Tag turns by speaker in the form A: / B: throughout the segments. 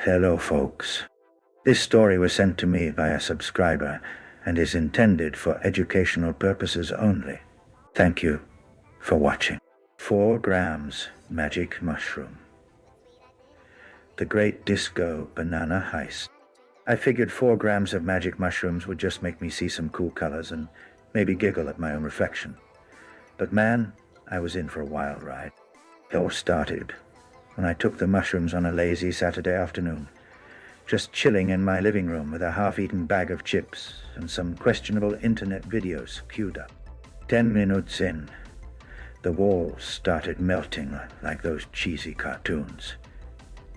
A: Hello, folks. This story was sent to me by a subscriber and is intended for educational purposes only. Thank you for watching. 4 grams magic mushroom. The Great Disco Banana Heist. I figured 4 grams of magic mushrooms would just make me see some cool colors and maybe giggle at my own reflection. But man, I was in for a wild ride. It all started when I took the mushrooms on a lazy Saturday afternoon, just chilling in my living room with a half-eaten bag of chips and some questionable internet videos queued up. 10 minutes in, the walls started melting like those cheesy cartoons,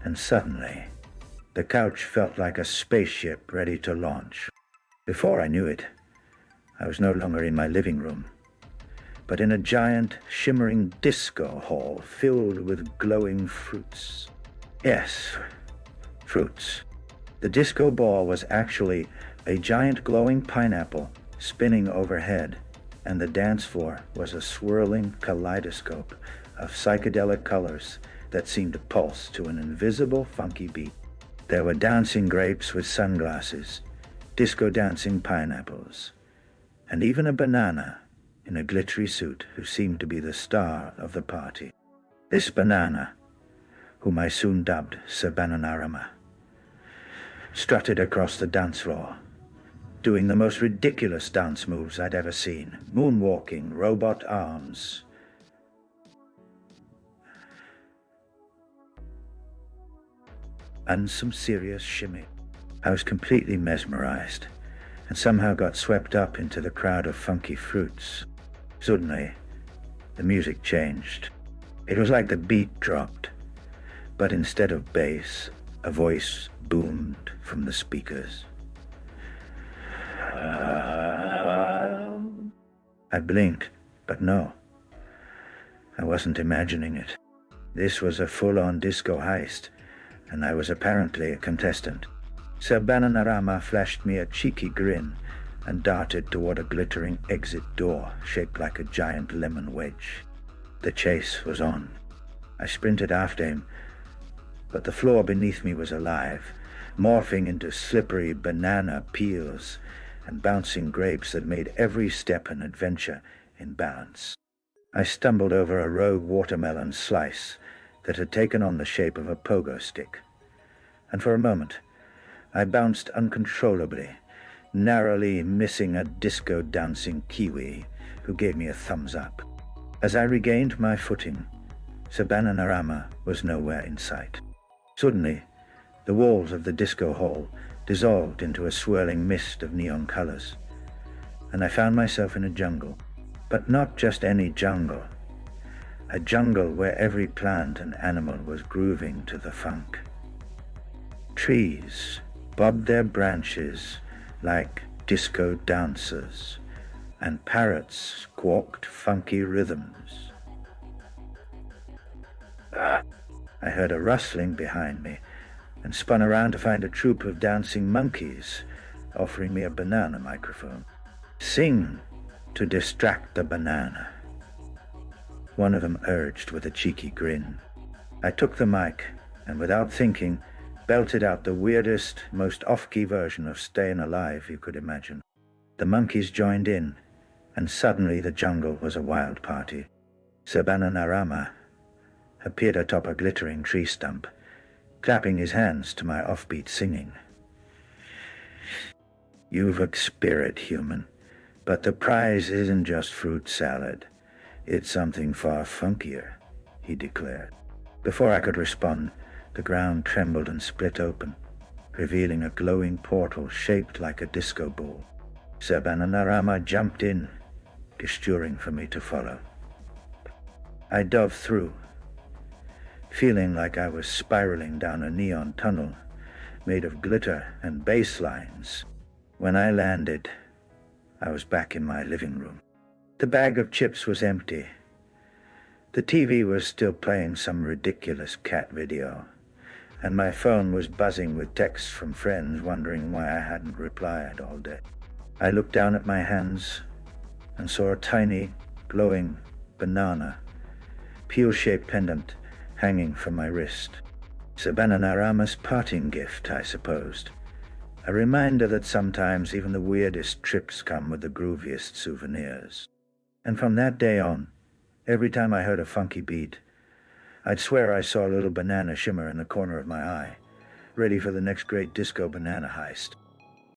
A: and suddenly, the couch felt like a spaceship ready to launch. Before I knew it, I was no longer in my living room, but in a giant, shimmering disco hall filled with glowing fruits. Yes, fruits. The disco ball was actually a giant glowing pineapple spinning overhead, and the dance floor was a swirling kaleidoscope of psychedelic colors that seemed to pulse to an invisible, funky beat. There were dancing grapes with sunglasses, disco dancing pineapples, and even a banana in a glittery suit who seemed to be the star of the party. This banana, whom I soon dubbed Sir Bananarama, strutted across the dance floor, doing the most ridiculous dance moves I'd ever seen. Moonwalking, robot arms, and some serious shimmy. I was completely mesmerized and somehow got swept up into the crowd of funky fruits. Suddenly, the music changed. It was like the beat dropped, but instead of bass, a voice boomed from the speakers. I blinked, but no, I wasn't imagining it. This was a full-on disco heist, and I was apparently a contestant. Sir Bananarama flashed me a cheeky grin and darted toward a glittering exit door shaped like a giant lemon wedge. The chase was on. I sprinted after him, but the floor beneath me was alive, morphing into slippery banana peels and bouncing grapes that made every step an adventure in balance. I stumbled over a rogue watermelon slice that had taken on the shape of a pogo stick, and for a moment I bounced uncontrollably, narrowly missing a disco-dancing Kiwi who gave me a thumbs up. As I regained my footing, Sir Bananarama was nowhere in sight. Suddenly, the walls of the disco hall dissolved into a swirling mist of neon colors, and I found myself in a jungle, but not just any jungle. A jungle where every plant and animal was grooving to the funk. Trees bobbed their branches like disco dancers, and parrots squawked funky rhythms. I heard a rustling behind me and spun around to find a troop of dancing monkeys offering me a banana microphone. "Sing to distract the banana," one of them urged with a cheeky grin. I took the mic and without thinking belted out the weirdest, most off-key version of Stayin' Alive you could imagine. The monkeys joined in, and suddenly the jungle was a wild party. Sir Bananarama appeared atop a glittering tree stump, clapping his hands to my offbeat singing. "You've a spirit, human, but the prize isn't just fruit salad. It's something far funkier," he declared. Before I could respond, the ground trembled and split open, revealing a glowing portal shaped like a disco ball. Sir Bananarama jumped in, gesturing for me to follow. I dove through, feeling like I was spiraling down a neon tunnel made of glitter and bass lines. When I landed, I was back in my living room. The bag of chips was empty. The TV was still playing some ridiculous cat video, and my phone was buzzing with texts from friends wondering why I hadn't replied all day. I looked down at my hands and saw a tiny, glowing banana, peel-shaped pendant hanging from my wrist. Sabananarama's parting gift, I supposed. A reminder that sometimes even the weirdest trips come with the grooviest souvenirs. And from that day on, every time I heard a funky beat, I'd swear I saw a little banana shimmer in the corner of my eye, ready for the next great disco banana heist.